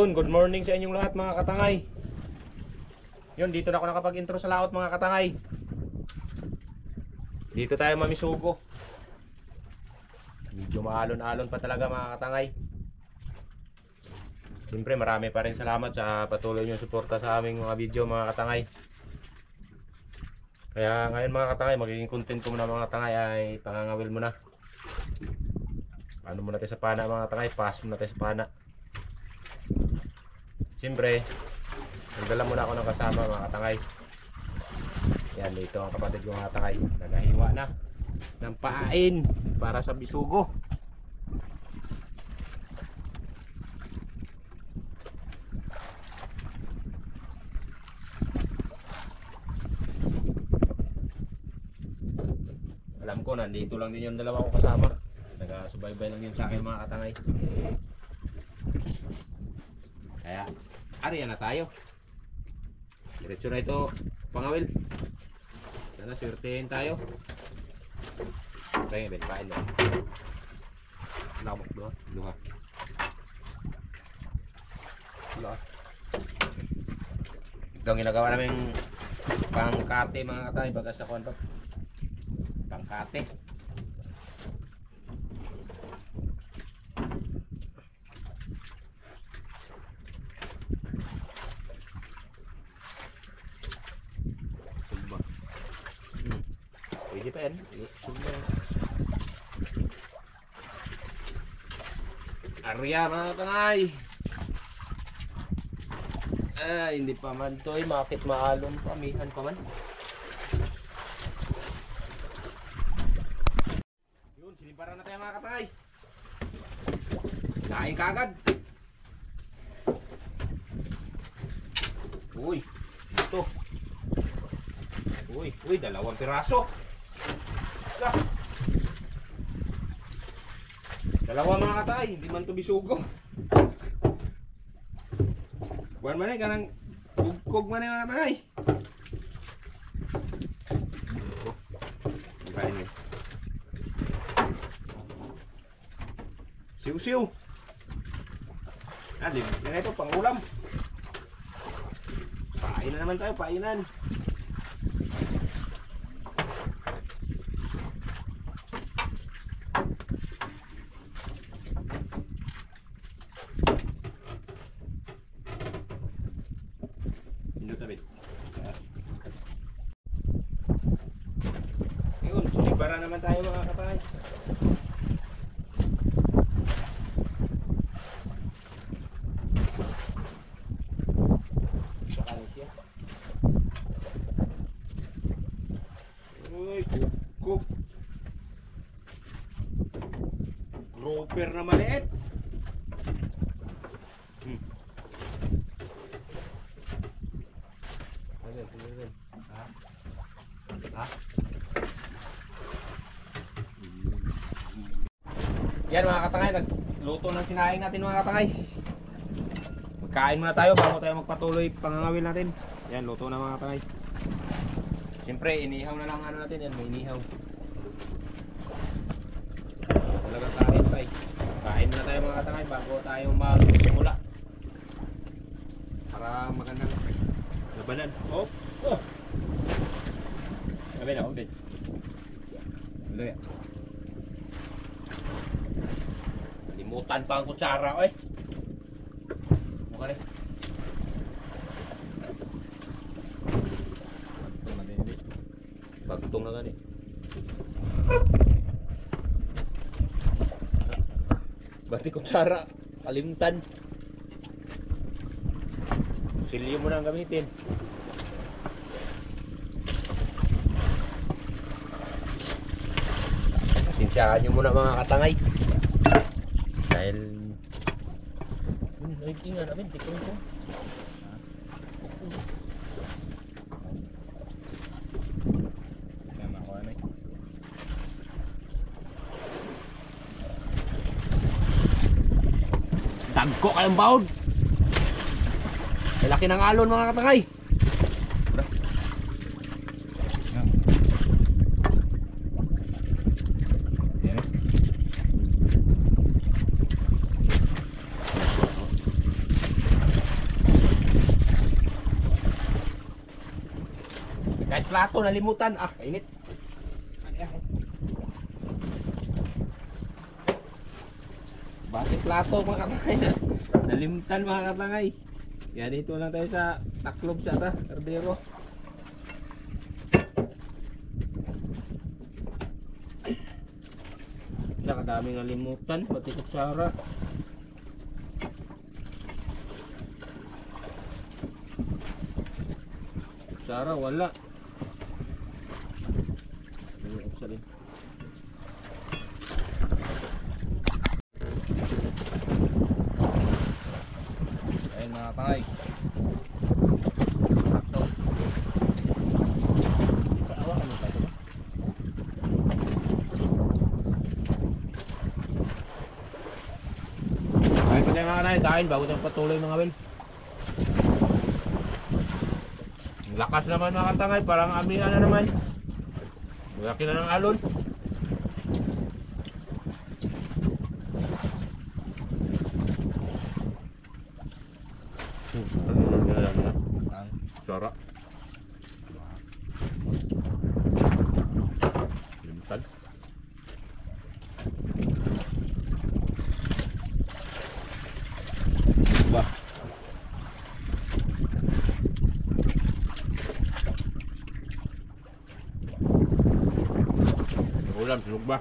Yun, good morning sa inyong lahat mga katangay. Yun, dito na ako nakapag-intro sa laot mga katangay. Dito tayo mamisugo. Medyo maalon-alon pa talaga mga katangay. Siyempre marami pa rin salamat sa patuloy nyo suporta sa aming mga video mga katangay. Kaya ngayon mga katangay, magiging content ko muna mga katangay ay pangangawil muna. Ano muna tayo sa pana mga katangay, pass muna tayo sa pana. Siyempre, nagdala muna ako ng kasama mga katangay. Yan, dito ang kapatid ko mga katangay. Nagahiwa na ng pain para sa bisugo. Alam ko, nandito lang din yung dalawa ko kasama. Nagasubaybay lang yun sa akin mga katangay. Kaya, ariyan na tayo. Diretso na ito, pangawil. Sana swertehin tayo. Kaya nga, pain lang. Lamok doon, luha. Luha. Ito ang ginagawa namin pangkate mga katangay. Bagas na kuwan pa. Pangkate. Pwede pa yan. Arya mga katangay. Hindi pa man to eh. Makit maalon pa. Mihan pa man. Yun, sinimparan na tayo mga katangay. Kain kagad. Uy, ito. Uy, 2 piraso. Dalawa mga katay, hindi man to bisugo. Buwan man eh, kanang kugkog man eh mga katay. Kain eh. Siw-siw. Yan ito, pang ulam. Painan naman tayo, painan. Yun, sinibara naman tayo mga katay. Saka siya. Uy, kuk. Grouper na maliit. Yan mga katangay, nagluto ng sinaing natin mga katangay. Magkain muna tayo bago tayo magpatuloy pangangawil natin. Yan, luto na mga katangay. Siyempre, inihaw na lang ano natin. Yan, may inihaw. Talagang kain pa eh. Kain muna tayo mga katangay bago tayo magsimula. Para magandang labanan. Oh! Sabi na, okay. Loya. Nalimutan pa ang kutsara, oy. Mukha rin. Bagtong na gani. Bati kutsara, kalimutan. Silyo mo na ang gamitin. Sinsyahan nyo muna mga katangay. Dahil nagkinga namin, tikong ko. Tama ko ano eh. Dagko kayong baon. Malaki ng alon mga katangay. Ay, plato, nalimutan. Ah, init. Bakit plato mga katangay? Nalimutan mga katangay. Yan, dito lang tayo sa taklob sa kardero. Nakadaming nalimutan, pati kutsara. Kutsara, wala. Ayun, mga tangay. Takto. Kaawa ano tayo ba? Ay, pati mga tangay, kain bago tayo patuloy mga Will. Lakas naman mga tangay, parang amihan na naman. Laki na ng alon. Sarap. Limutan. Bah. Ulam, sunog ba?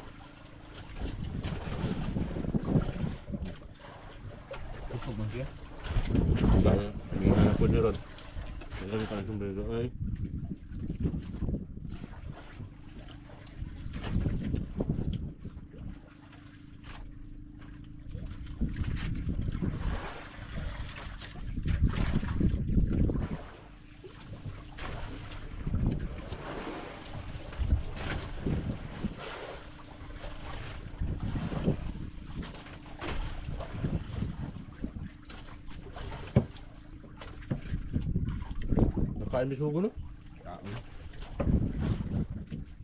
Sunog ba siya? Dahil, hindi na po niron. Alam ka na sombrero ay. Kain di sugo no? Kain.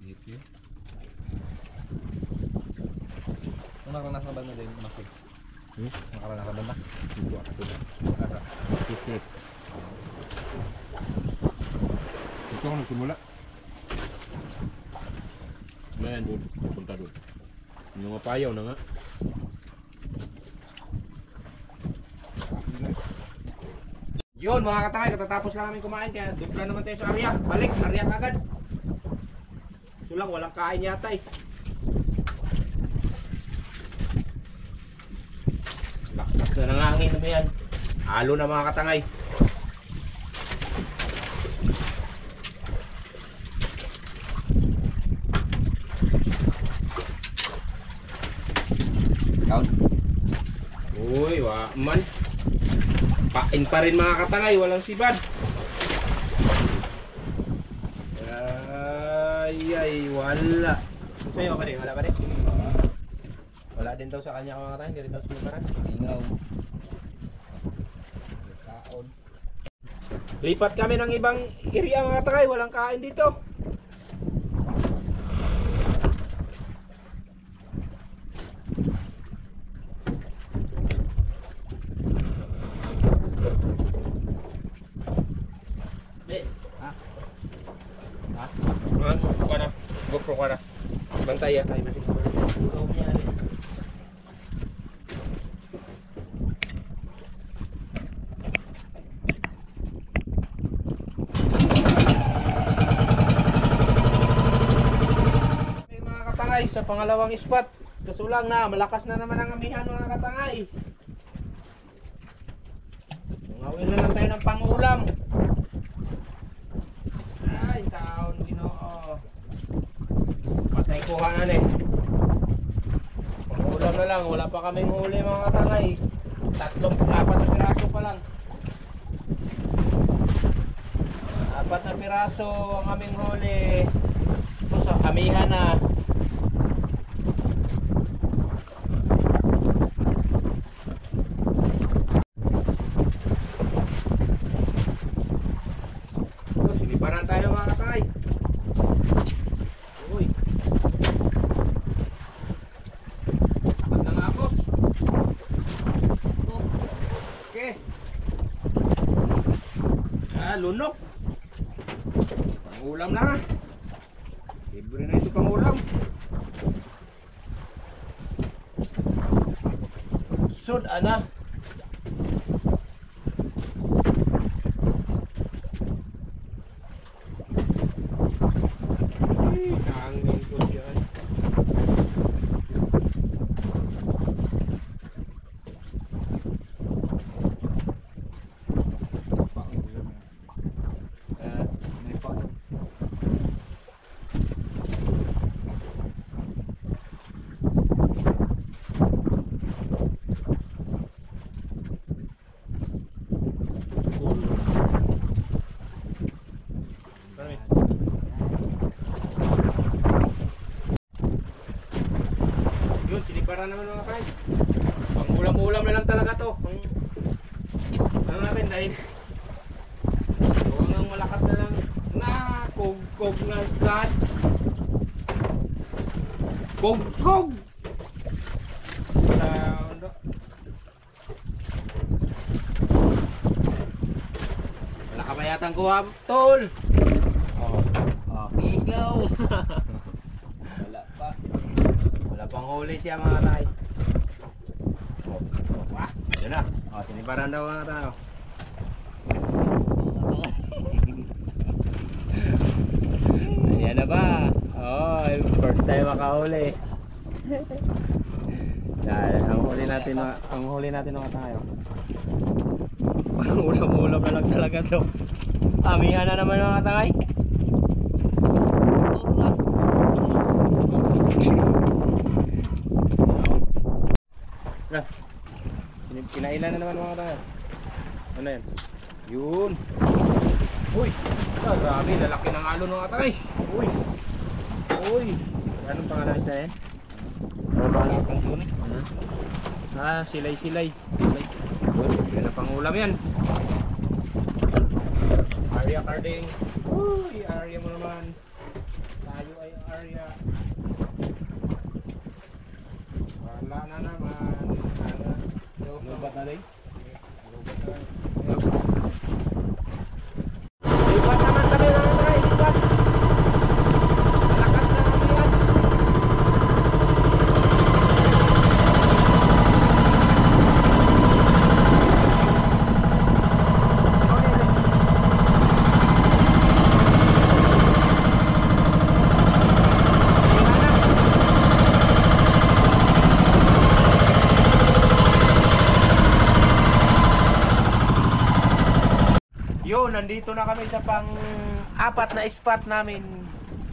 Gitu. Nakaranas na ba na din masig? Nakaranas na ba na? Ito ako. Nara. Ito ako nagsimula. Mayan doon, punta doon. Yung mga payaw na nga. Yun mga katangay, katatapos lang namin kumain kaya dupla naman tayo sa area. Balik, area agad. So lang, walang kain yata eh. Lakas na ng hangin na yan. Halo na mga katangay. Down. Uy, wa man. Pain pa rin mga katangay, walang sibad. Ay, wala. Sa'yo ba din? Wala ba din? Wala din daw sa kanya mga katangay, hindi rin daw sumubaran. Ingaw. Kaon. Lipat kami ng ibang area mga katangay, walang kain dito. GoPro ka na. Bantay yan. Mga katangay sa pangalawang spot. Kasulang na. Malakas na naman ang amihan mga katangay. Ngawin na lang tayo ng pangulam. Ay, taon Ginoo. Patay kuhanan eh. Pangulam na lang, wala pa kaming huli mga katangay. 4 na piraso pa lang. 4 na piraso ang aming huli. Ito sa amihan na. Siniparan tayo mga katangay. Uy. Sapat na nga boss. Okay. Lunok. Ulam na. Libre na ito pang ulam. Sud ana. Hangin ko siya. May pa. Yun, sinipara naman mga kay. Pang ulam-ulam na lang talaga to. Pang ano natin dahil ang malakas na lang na kog na sad. Kog. Wala ka ba yatang kuha, tol? Oh, ikaw. Wala pa. Wala pang huli siya mga tay. Wah, yun na. O, siniparan daw mga tao. Ayan na ba? Oh, first time makahuli. Dahil ang huli natin mga tayo. Ulam-ulam na lang talaga to. Amihan na naman mga tangay. Kinailan na naman mga tayo. Ano yan? Yun. Uy! Grabe, lalaki ng alon mga tayo. Uy! Anong pangalan siya eh? Ano pangalan kang suni? Silay. Yan na pang ulam yan. Arya Carding. Uy! Arya mo naman. Tayo ay Arya. Wala na naman. Lubat na rin. Lipat naman kami mga tayo. Lipat. Malakas na kami yan. Yun, nandito na kami sa pang-apat na spot namin.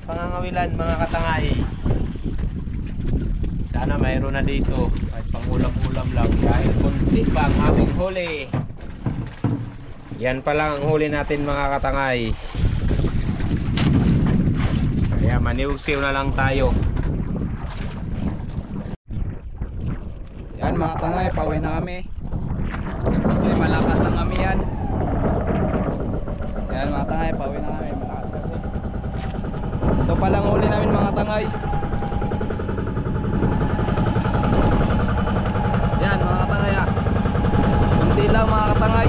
Pangangawilan mga katangay. Sana mayroon na dito. Kahit pang ulam-ulam lang. Dahil kunti pa ang aming huli. Yan pa lang ang huli natin mga katangay. Kaya maniwsiw na lang tayo. Yan mga tangay, pauwi na kami. Kasi malakas ang kami yan. Yan mga tangay, pauwi na kami. Malakas kasi. Ito palang huli namin mga tangay. Yan mga tangay ah. Kunti lang mga katangay.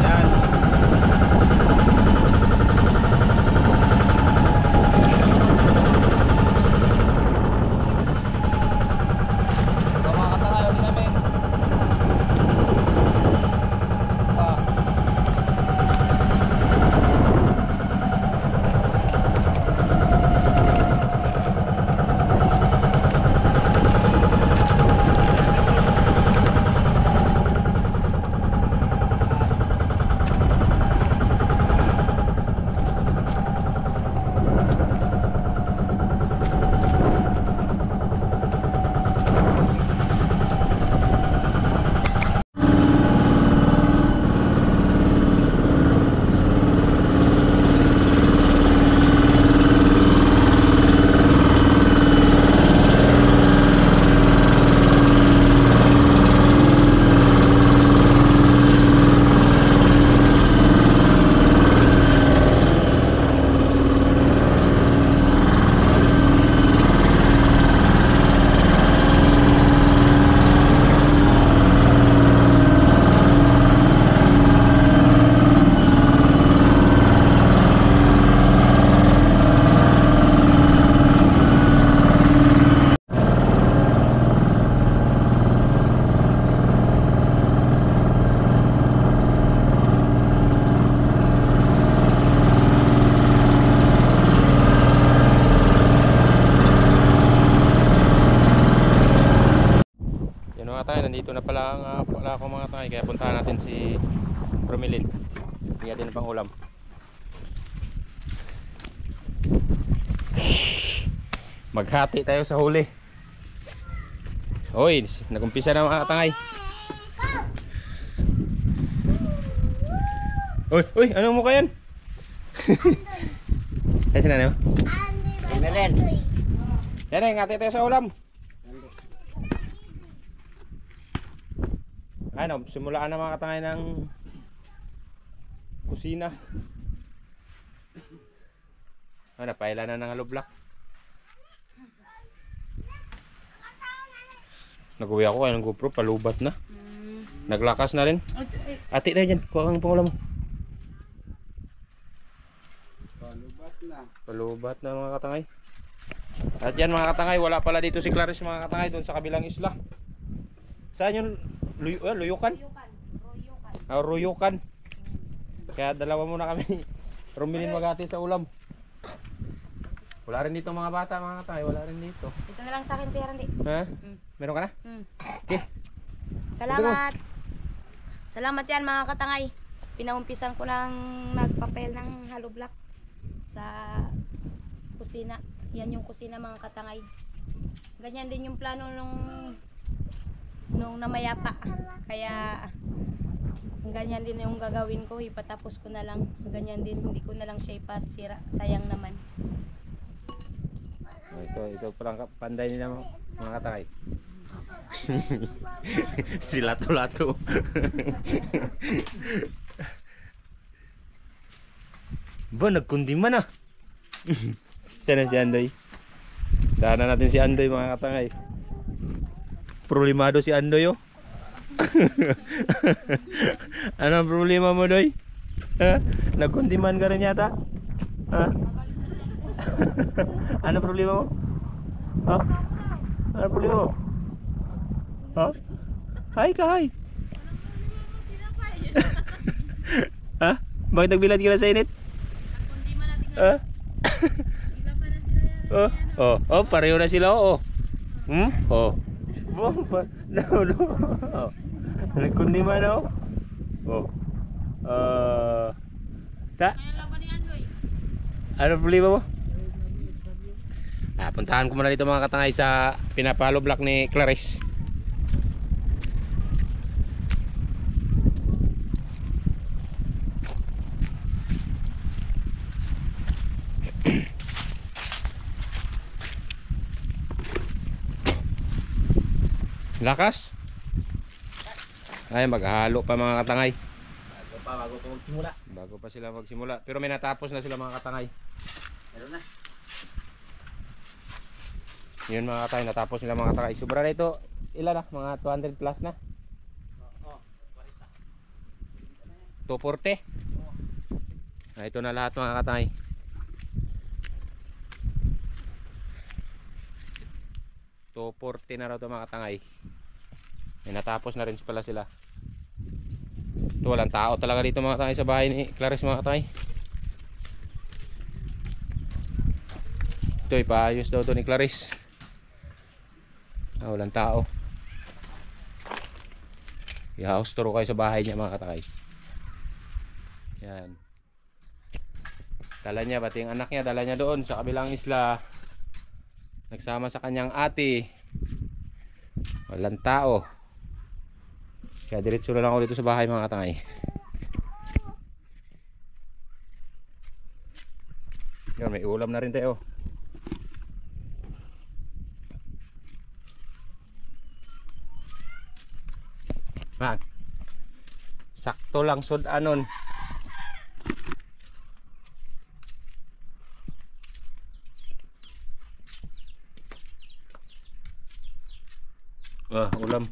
Yan. Ito mga katangay, huli namin. Ah. nandito na pala ako mga tangay, kaya puntahan natin si Romilin. Bigyan natin pang ulam. Maghati tayo sa huli. Hoy, nagumpisa na mga tangay. Uy, anong mukha yan? Ay, sinanay mo? Yan ay, ngati tayo sa ulam. Ano, simulaan na mga katangay ng kusina. Ano, paila na ng haloblak. Nag-uwi ako kaya ng GoPro, palubat na. Naglakas na rin. Ati na dyan, kuha kang pangulam mo. Palubat na mga katangay. At yan mga katangay, wala pala dito si Clarice mga katangay, doon sa kabilang isla. Saan yung luyukan? Ruyukan. Kaya dalawa muna kami Romilin maghati sa ulam. Wala rin dito mga bata mga katangay, wala rin dito. Ito na lang sa akin pera, hindi. Ha? Meron ka na? Okay. Salamat. Salamat yan mga katangay. Pinaumpisan ko lang nagpapel ng hollow block sa kusina. Yan yung kusina mga katangay. Ganyan din yung plano nung namayapa. Kaya ganyan din yung gagawin ko. Ipatapos ko na lang. Ganyan din. Hindi ko na lang siya ipasira. Sayang naman. Ito parang panday nila mga katangay. Si lato-lato. Ba, nagkundiman na. Sana si Andoy. Daanan natin si Andoy mga katangay. Problemado si Andoy oh. Anong problema mo Doy? Ha? Nagkundiman ka rin yata? Ha? Ano problema mo? Ha? Ano problema mo? Ha? Hi ka, hi. Ha? Bakit nagbilad ka na sa init? Ha? Oh, pareho na sila oh. Oh. No. Nagkundi man oh. Ta? Ano problema mo? Puntahan ko muna dito mga katangay sa pinapalo block ni Clarice. Lakas. Ay, maghalo pa mga katangay. Bago pa sila magsimula. Pero may natapos na sila mga katangay. Meron na. Yun mga katangay, natapos nila mga katangay. Sobra na ito. Ilan na? Mga 200 plus na. 240. Ito na lahat mga katangay. 240 na raw ito mga katangay. May natapos na rin pala sila. Ito walang tao talaga dito mga katangay sa bahay ni Clarice mga katangay. Ito ipaayos daw ito ni Clarice. Walang tao. I-house tour kayo sa bahay niya mga katangay. Yan. Dala niya, pati yung anak niya dala niya doon sa kabilang isla. Nagsama sa kanyang ate. Walang tao. Kaya diretso na lang ako dito sa bahay mga katangay. Yan, may ulam na rin tayo. Man, sakto lang sudanon. Ulam.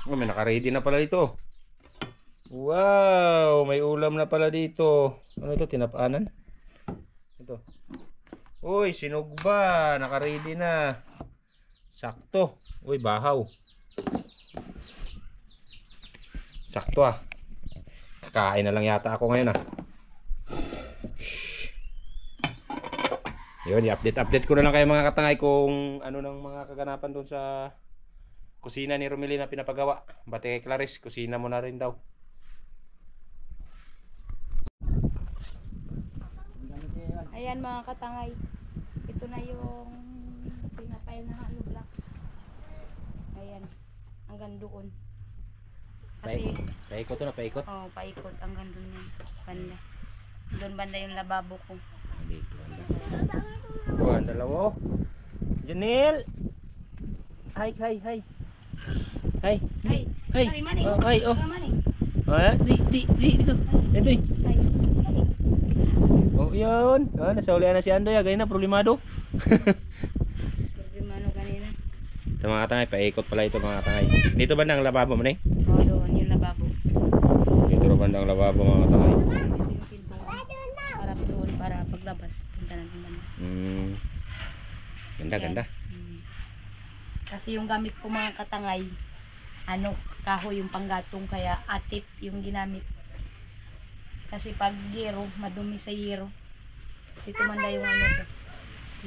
May naka-ready na pala dito. Wow, may ulam na pala dito. Ano ito, tinapanan? Ito. Uy, sinugba, naka-ready na. Sakto. Uy, bahaw. Sakto ah. Kakain na lang yata ako ngayon ah. Yun, i-update ko na lang kayo mga katangay kung ano ng mga kaganapan doon sa kusina ni Romilin na pinapagawa. Bati kay Clarice, kusina mo na rin daw. Ayan mga katangay. Ito na yung pinapile na hollow block. Ayan. Hanggang doon. Kasi, Paikot to na, paikot. oh, paikot hanggang doon yung banda. Doon banda yung lababo ko. Oh, ang dalawa. Janil! Hi, hi, hi. Hi. Ay, Hi. mani, mani. Oh, hi, oh. Mani. Ah, dito. Ito eh. Ay, mani. Oh, yun. Ah, nasaulian na si Andoy. Ganyan na, problemado. Problema kanina. Ito mga katangay, paikot pala ito mga katangay. Dito ba ang lababo mo na eh? Oh, doon yung lababo. Dito ba ang lababo mga katangay? Ito yung pintuan. Harap doon para paglabas. Punta na naman. Ganda, Yan. ganda. Kasi yung gamit ko mga katangay, kahoy yung panggatong, kaya atip yung ginamit. Kasi pag yero, madumi sa yero. Dito manda yung ko,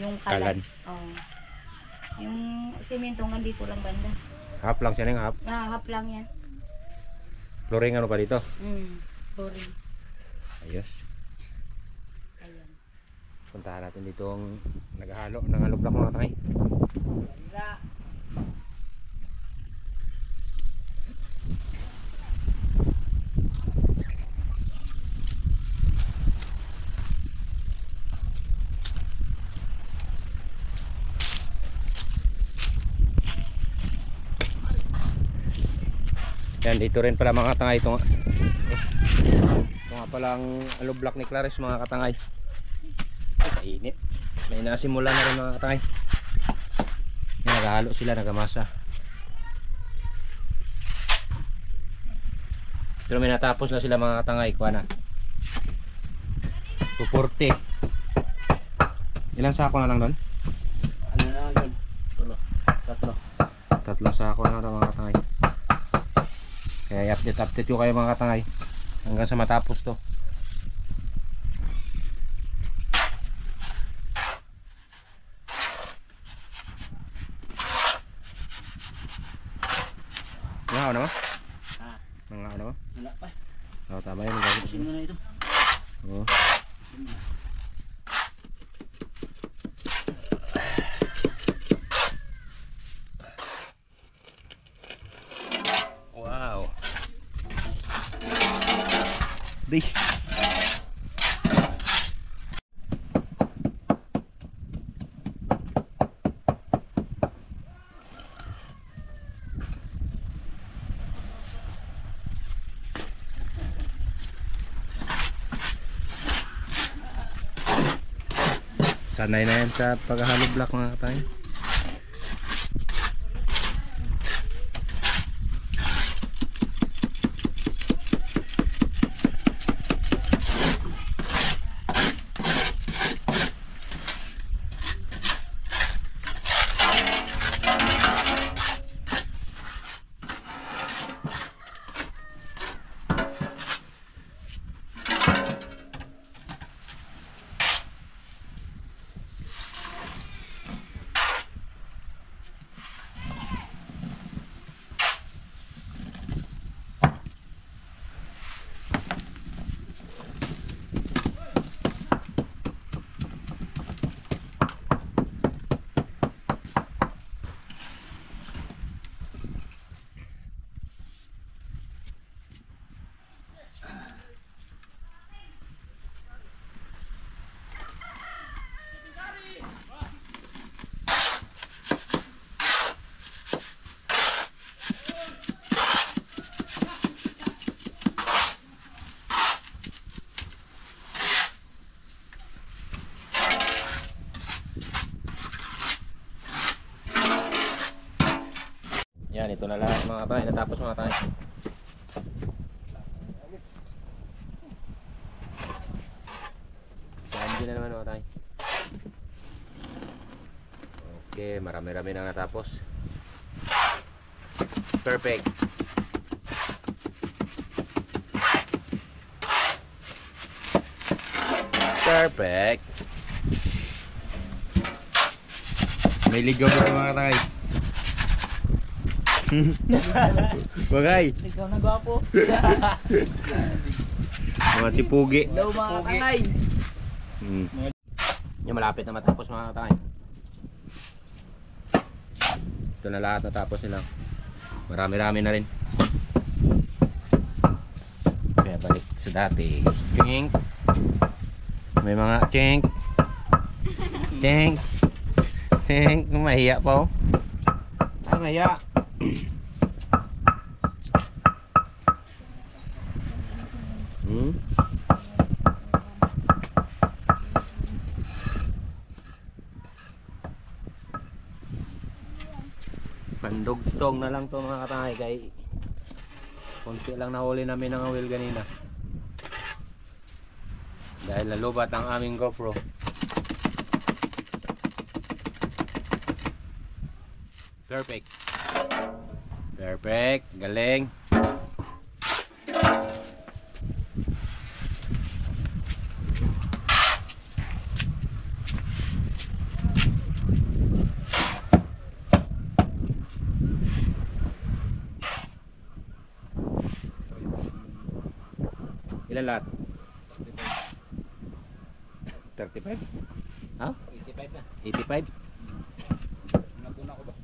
yung kalan. Kalan. Oh. Yung semento hanggang dito lang banda. Half lang siya ng half. Nahahap lang yan. Flooring ano pa dito? Boring. Ayos. Ayan. Puntahan natin dito ang naghahalo ng hollow block mga katangay. Yan, dito rin pala mga katangay. Ito nga palang hollow block ni Clarice mga katangay. Ay, kainit. May nasimula na rin mga katangay. Yan, naghahalo sila, nagamasa. Pero may natapos na sila mga katangay. Kuha na 240. Ilang sako na lang doon? Ano na agad? Tatlo. Tatlong sako na lang mga katangay. Kaya update ko kayo mga katangay hanggang sa matapos to. Nangaw na mo? Ha? Nangaw na mo? Wala pa. Oo, tama yun. Pusin mo na ito. Oo. Wow. Di. Sanay na yan sa paghahalo block mga katay. Yan, ito na lahat mga katay. Natapos mga katay. Sandi na naman mga katay. Okay, marami-rami na natapos. Perfect. Perfect. May ligaw dito mga katay. Bagay. Ikaw na gwapo. Mga sipugi. Hello mga katangay. Yung malapit na matapos mga katangay. Ito na lahat natapos nila. Marami-rami na rin. Kaya balik sa dati. Chink. May mga chink. Chink. Chink. Mahiya pa oh. Ay, mahiya. Pandugtong na lang to mga katangay kay konti lang nahuli namin ng awil ganina dahil nalubat ang aming GoPro. Perfect. Perfect. Galing. Ilan lahat? 35? Ha? 85 na. 85? Naguna ko ba?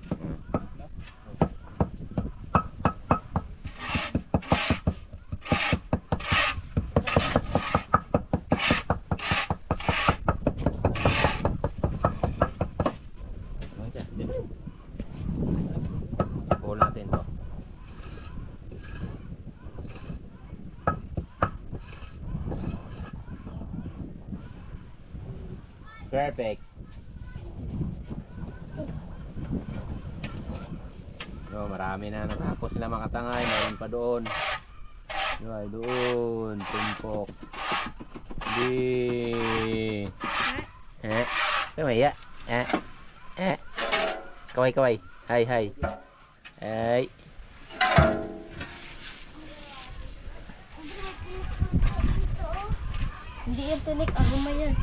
Pull natin to. Perfect. No, marami na natapos sila mga katangay. Mayroon pa doon. Ay, doon. Tumpok. Di. Kamaya. Kaway. Hay. Ay. Hindi yan tinik, aguma yan.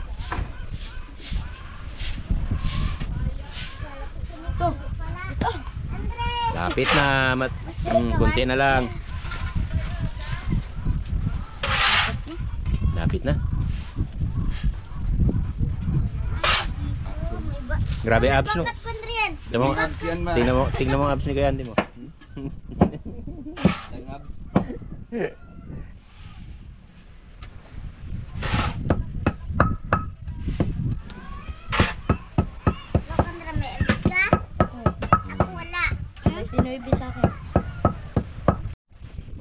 Ito. Lapit na. Kunti na lang. Lapit na. Grabe abs no. Tingnan mo abs ni Kuya Andy mo. Ang abs. Tinuibi sa akin.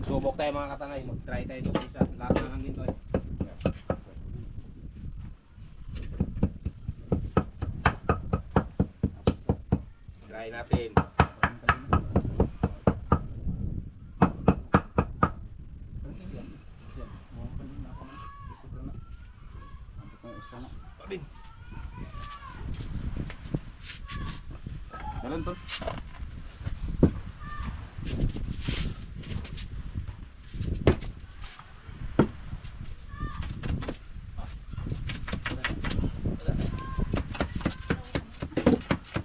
Subok tayo mga katangay. Mag-try tayo ito isa. Last na lang din to eh. Try natin. Dalan to.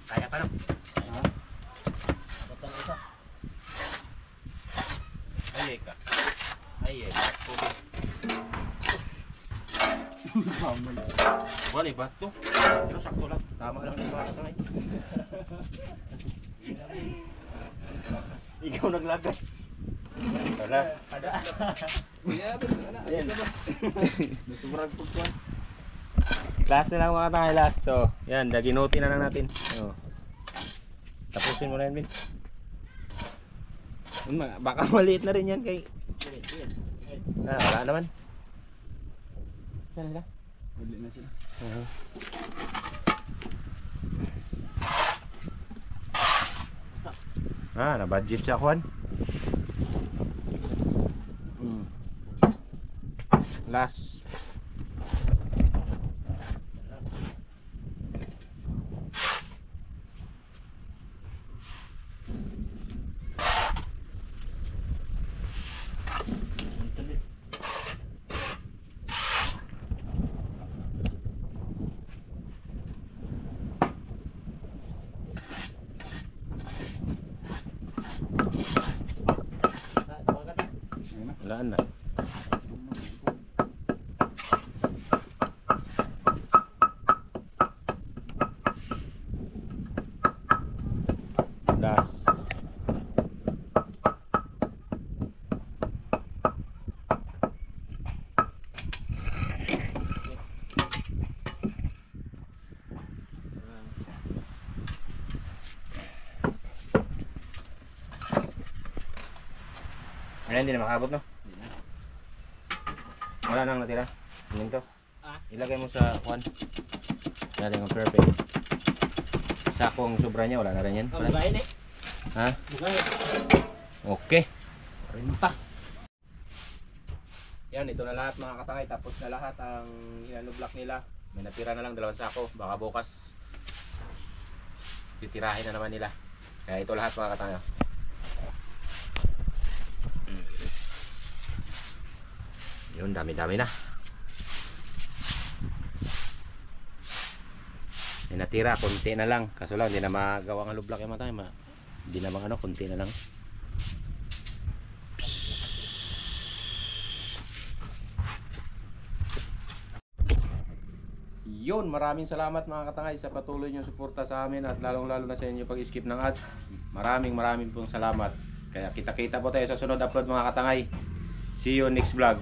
Kaya pa no? Ay ka. Ay wala ba ito? Pero sakto lang. Tama lang yung mga katangay. Ikaw naglagay. Wala. Ayan. Sobrang pagkuhan. Last na lang mga katangay. Last. So, yan. Ginuti na lang natin. Oh. Tapusin mo na yan, Bin. Baka maliit na rin yan kay... wala naman. Saan nila? Mali na sila. Na-budget siya, Juan. Last. Saan na? Das. Ayan, hindi na makabot, no? Wala nang natira. Tingin ko. Ilagay mo sa kwan. Natin ang perfect. Sakong sobra niya, wala na rin yan. Bugayin eh. Ha? Bugayin. Okay. Rinta. Yan, ito na lahat mga katangay. Tapos na lahat ang inanublock nila. May natira na lang 2 sako. Baka bukas titirahin na naman nila. Kaya ito lahat mga katangay. Yun, dami-dami na. May natira, konti na lang. Kaso lang, hindi na magawa ang lublak yung matay. Hindi na ano, konti na lang. Yun, maraming salamat mga katangay sa patuloy niyong suporta sa amin at lalong-lalo na sa inyo pag-skip ng ads. Maraming pong salamat. Kaya kita-kita po tayo sa sunod upload mga katangay. See you next vlog.